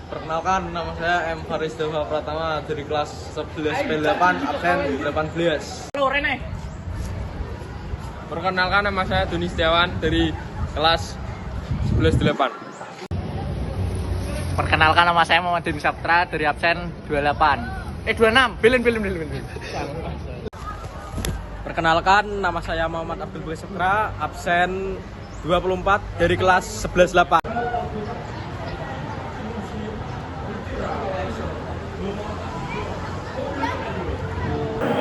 Perkenalkan, nama saya M. Faris Dava Pratama dari kelas 11 P8, absen 18. Halo Rene. Perkenalkan, nama saya Doni Setiawan dari kelas 11-8. Perkenalkan, nama saya Muhammad Din Saptra dari absen 26. Bilin. Perkenalkan, nama saya Muhammad Abdul Baik Saptra, absen 24 dari kelas 11-8.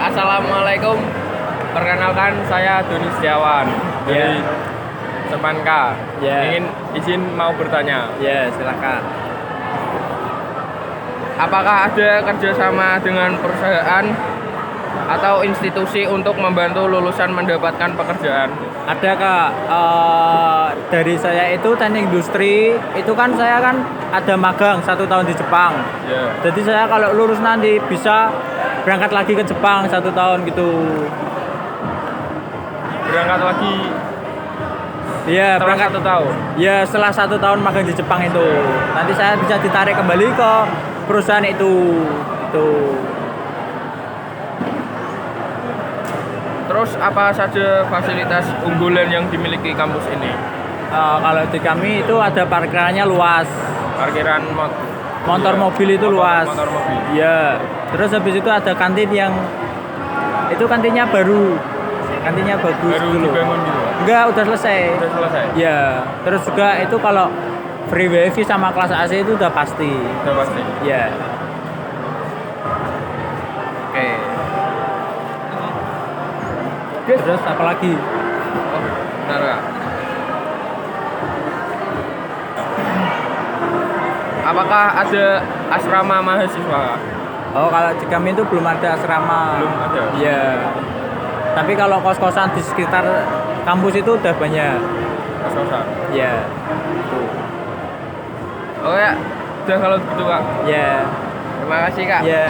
Assalamualaikum. Perkenalkan, saya Doni Setiawan dari Semanka. Ingin izin mau bertanya. Silakan. Apakah ada kerjasama dengan perusahaan atau institusi untuk membantu lulusan mendapatkan pekerjaan? Ada Kak, dari saya itu teknik industri, itu kan saya kan ada magang 1 tahun di Jepang. Jadi saya kalau lulus nanti bisa berangkat lagi ke Jepang 1 tahun gitu. Berangkat lagi Iya, setelah berangkat 1 tahun. ya setelah 1 tahun magang di Jepang itu. Nanti saya bisa ditarik kembali ke perusahaan itu. Terus apa saja fasilitas unggulan yang dimiliki kampus ini? Kalau di kami itu ada parkirannya luas. Parkiran Motor mobil itu luas. Motor mobil. Iya. Terus habis itu ada kantin yang itu kantinnya baru. Kantinnya bagus Baru dulu. dibangun gitu. Enggak, udah selesai. Sudah selesai. Iya. Terus juga itu kalau free wifi sama kelas AC itu udah pasti. Sudah pasti. Iya. Oke. Terus apa lagi? Oh, benar Kak. Apakah ada asrama mahasiswa? Oh, kalau di kami itu belum ada asrama. Belum ada. Iya. Tapi kalau kos-kosan di sekitar kampus itu udah banyak. Kos-kosan. Iya. Oh ya, udah kalau gitu Kak. Iya. Terima kasih Kak. Iya.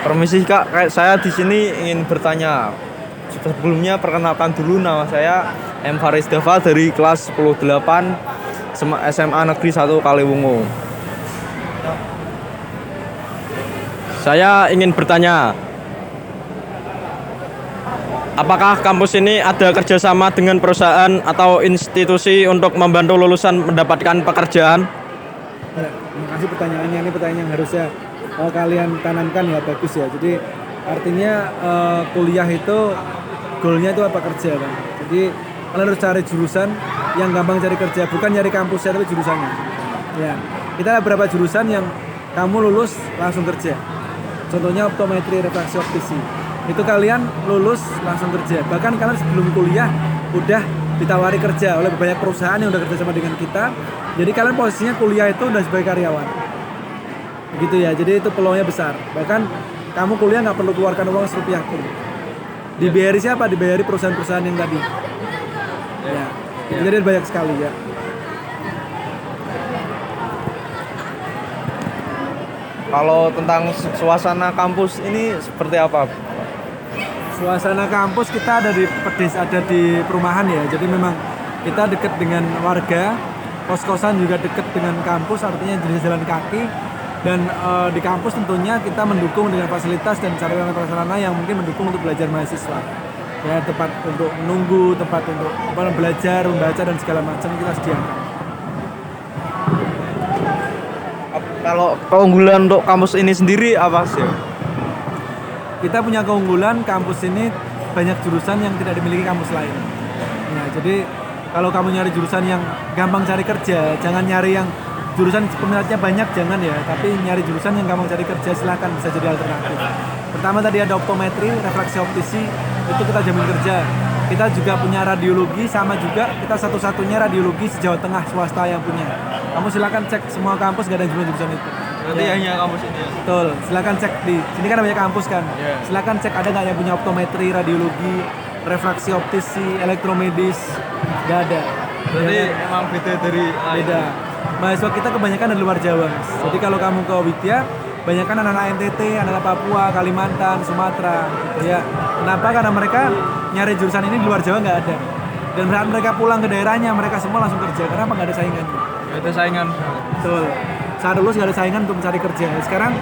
Permisi Kak, saya di sini ingin bertanya. Sebelumnya perkenalkan dulu, nama saya M. Faris Dava dari kelas 10-8 SMA Negeri 1 Kaliwungu. Saya ingin bertanya, apakah kampus ini ada kerjasama dengan perusahaan atau institusi untuk membantu lulusan mendapatkan pekerjaan? Ya, terima kasih pertanyaannya. Ini pertanyaan yang harusnya kalian tanamkan ya, bagus ya. Jadi artinya kuliah itu goalnya itu apa, kerja kan. Jadi kalian harus cari jurusan yang gampang cari kerja, bukan nyari kampusnya tapi jurusannya. Ya, kita ada beberapa jurusan yang kamu lulus langsung kerja. Contohnya optometri, refraksi optisi. Itu kalian lulus langsung kerja. Bahkan kalian sebelum kuliah udah ditawari kerja oleh banyak perusahaan yang udah kerjasama dengan kita. Jadi kalian posisinya kuliah itu udah sebagai karyawan. Begitu ya. Jadi itu peluangnya besar. Bahkan kamu kuliah nggak perlu keluarkan uang serupiah pun. Dibayari siapa? Dibayari perusahaan-perusahaan yang tadi. Ya. Jadi banyak sekali ya. Kalau tentang suasana kampus ini seperti apa? Suasana kampus kita ada di perumahan ya. Jadi memang kita dekat dengan warga, kos-kosan juga dekat dengan kampus, artinya jadi jalan kaki. Dan di kampus tentunya kita mendukung dengan fasilitas dan sarana-prasarana yang mungkin mendukung untuk belajar mahasiswa. Ya, tempat untuk menunggu, tempat untuk belajar, membaca dan segala macam kita sediakan. Kalau keunggulan untuk kampus ini sendiri apa sih? Kita punya keunggulan, kampus ini banyak jurusan yang tidak dimiliki kampus lain. Nah, jadi kalau kamu nyari jurusan yang gampang cari kerja, jangan nyari yang jurusan peminatnya banyak, jangan ya. Tapi nyari jurusan yang gampang cari kerja, silahkan, bisa jadi alternatif. Pertama tadi ada optometri, refraksi optisi, itu kita jamin kerja. Kita juga punya radiologi, sama juga kita satu-satunya radiologi se-Jawa Tengah swasta yang punya. Kamu silakan cek semua kampus, gak ada jurusan itu. Berarti hanya kampus ini ya? Betul, silakan cek di sini kan ada banyak kampus kan. Silakan cek ada nggak yang punya optometri, radiologi, refraksi optisi, elektromedis, nggak ada. Berarti emang beda dari Beda. Mahasiswa kita kebanyakan dari luar Jawa, Mas. Jadi kalau kamu ke Widya, kebanyakan anak-anak NTT, anak Papua, Kalimantan, Sumatera, gitu ya. Kenapa? Karena mereka nyari jurusan ini di luar Jawa nggak ada. Dan saat mereka pulang ke daerahnya, mereka semua langsung kerja. Kenapa nggak ada saingan? Gak ada saingan. Betul. Saat lulus nggak ada saingan untuk mencari kerja. Sekarang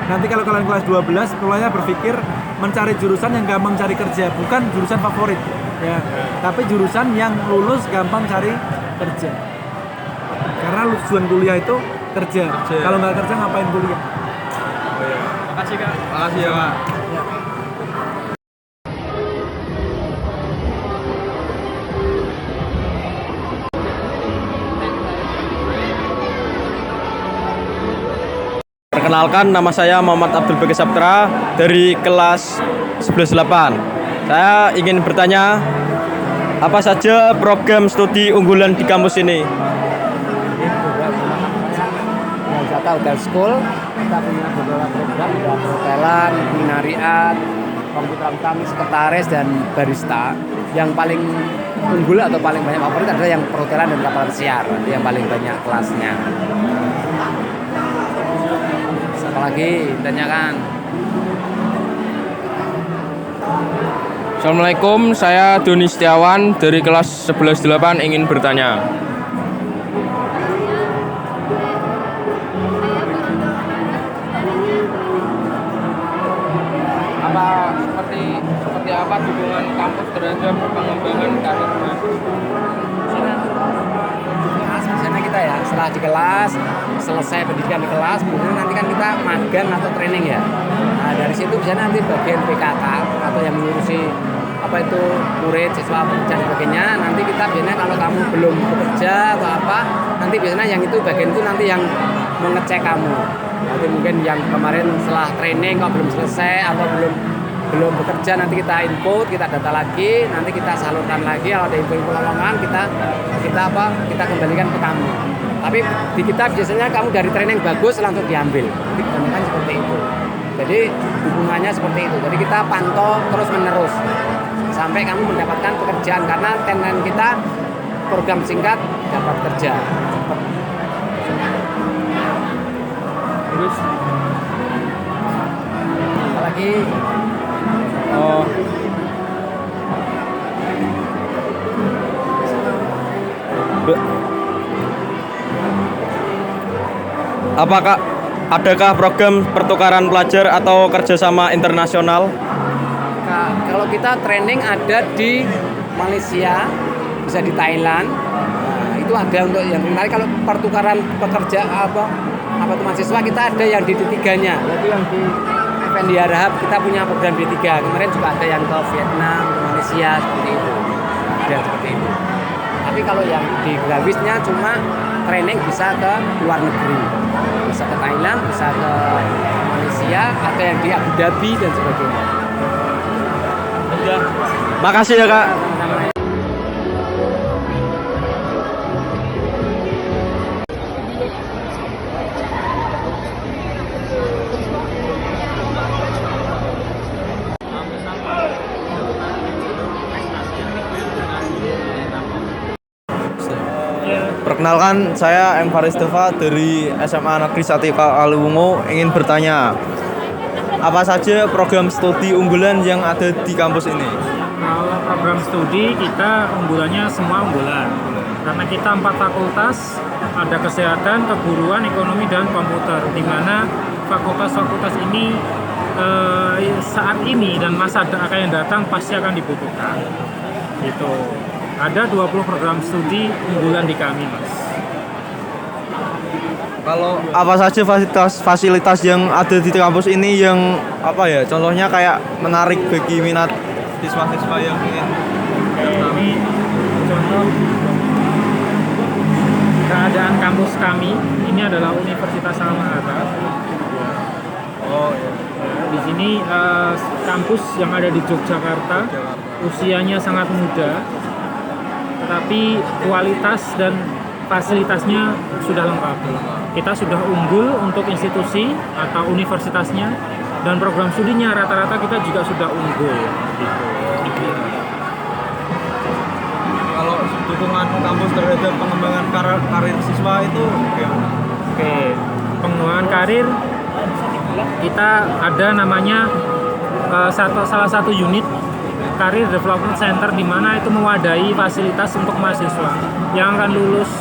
nanti kalau kalian kelas 12, mulainya berpikir mencari jurusan yang gampang cari kerja, bukan jurusan favorit, ya. Tapi jurusan yang lulus gampang cari kerja. Karena tujuan kuliah itu kerja. Kalau nggak kerja ngapain kuliah? Makasih Kak. Makasih ya Kak. Perkenalkan, nama saya Muhammad Abdul Baqi Saptra dari kelas 11-8. Saya ingin bertanya, apa saja program studi unggulan di kampus ini? Wisata Hotel School, kita punya beberapa program, ada perhotelan, kulinariat, komputer kami, sekretaris, dan barista. Yang paling unggul atau paling banyak favorit adalah yang perhotelan dan kapal pesiar, itu yang paling banyak kelasnya. Apalagi ditanyakan. Assalamualaikum, saya Doni Setiawan dari kelas 11-8 ingin bertanya. Seperti apa dukungan kampus terhadap pengembangan karir Biasanya kita ya setelah di kelas, selesai pendidikan di kelas, kemudian nanti kan kita magang atau training ya. Nah dari situ biasanya nanti bagian PKK atau yang mengurusi apa itu murid, siswa, dan sebagainya. Nanti kita biasanya kalau kamu belum bekerja atau apa, nanti biasanya yang itu bagian itu nanti yang mengecek kamu. Nanti mungkin yang kemarin setelah training kok belum selesai atau belum bekerja, nanti kita input, kita data lagi, nanti kita salurkan lagi. Kalau ada info-info lowongan kita kembalikan ke kamu. Tapi di kita biasanya kamu dari training bagus langsung diambil. Jadi kebanyakan seperti itu. Jadi hubungannya seperti itu. Jadi kita pantau terus menerus sampai kamu mendapatkan pekerjaan, karena timeline kita program singkat dapat kerja. Terus Apalagi Adakah program pertukaran pelajar atau kerjasama internasional? kalau kita training ada di Malaysia, bisa di Thailand. Nah, itu ada untuk yang menarik. Kalau pertukaran pekerja apa tuh mahasiswa, kita ada yang di D3-nya, yaitu yang di Effendi Harahap. Kita punya program D3. Kemarin juga ada yang ke Vietnam, ke Malaysia, seperti itu. Ada seperti itu. Tapi kalau yang di Grawisnya cuma training bisa ke luar negeri, bisa ke Thailand, bisa ke Malaysia, ada yang di Abu Dhabi dan sebagainya. Makasih ya Kak. Perkenalkan, saya M. Faris Deva dari SMA Negeri 1 Kaliwungu ingin bertanya, apa saja program studi unggulan yang ada di kampus ini? Kalau program studi kita unggulannya semua unggulan, karena kita 4 fakultas, ada kesehatan, keguruan, ekonomi, dan komputer, di mana fakultas-fakultas ini saat ini dan masa akan yang datang pasti akan dibutuhkan. Gitu. Ada 20 program studi unggulan di kami, Mas. Kalau apa saja fasilitas yang ada di kampus ini yang apa ya? Contohnya kayak menarik bagi minat siswa-siswa yang ingin. Ini contoh keadaan kampus kami. Ini adalah Universitas Alma-Ata. Oh, iya. Di sini kampus yang ada di Yogyakarta, usianya sangat muda, tetapi kualitas dan fasilitasnya sudah lengkap. Kita sudah unggul untuk institusi atau universitasnya, dan program studinya rata-rata kita juga sudah unggul. Gitu. Kalau dukungan kampus terhadap pengembangan karir siswa itu gimana? Oke, pengembangan karir kita ada namanya salah satu unit Career Development Center di mana itu mewadahi fasilitas untuk mahasiswa yang akan lulus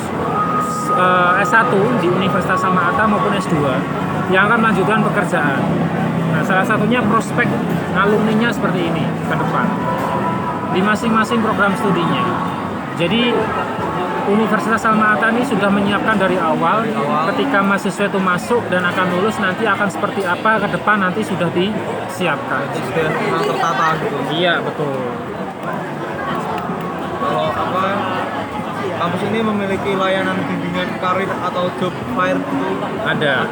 S1 di Universitas Alma Ata maupun S2 yang akan melanjutkan pekerjaan. Nah, salah satunya prospek alumninya seperti ini ke depan di masing-masing program studinya. Jadi Universitas Alma Ata ini sudah menyiapkan dari awal ketika mahasiswa itu masuk dan akan lulus nanti akan seperti apa ke depan nanti sudah disiapkan. Sudah tertata gitu. Iya, betul. Kalau kampus ini memiliki layanan bimbingan karir atau job fair itu Ada.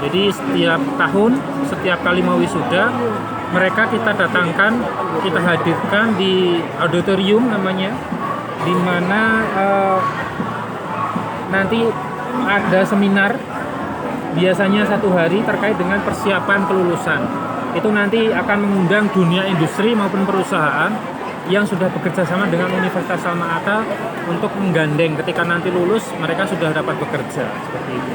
Jadi setiap tahun, setiap kali mau wisuda, mereka kita datangkan, kita hadirkan di auditorium namanya, di mana nanti ada seminar biasanya 1 hari terkait dengan persiapan kelulusan. Itu nanti akan mengundang dunia industri maupun perusahaan yang sudah bekerja sama dengan Universitas Alma Ata untuk menggandeng ketika nanti lulus mereka sudah dapat bekerja seperti itu.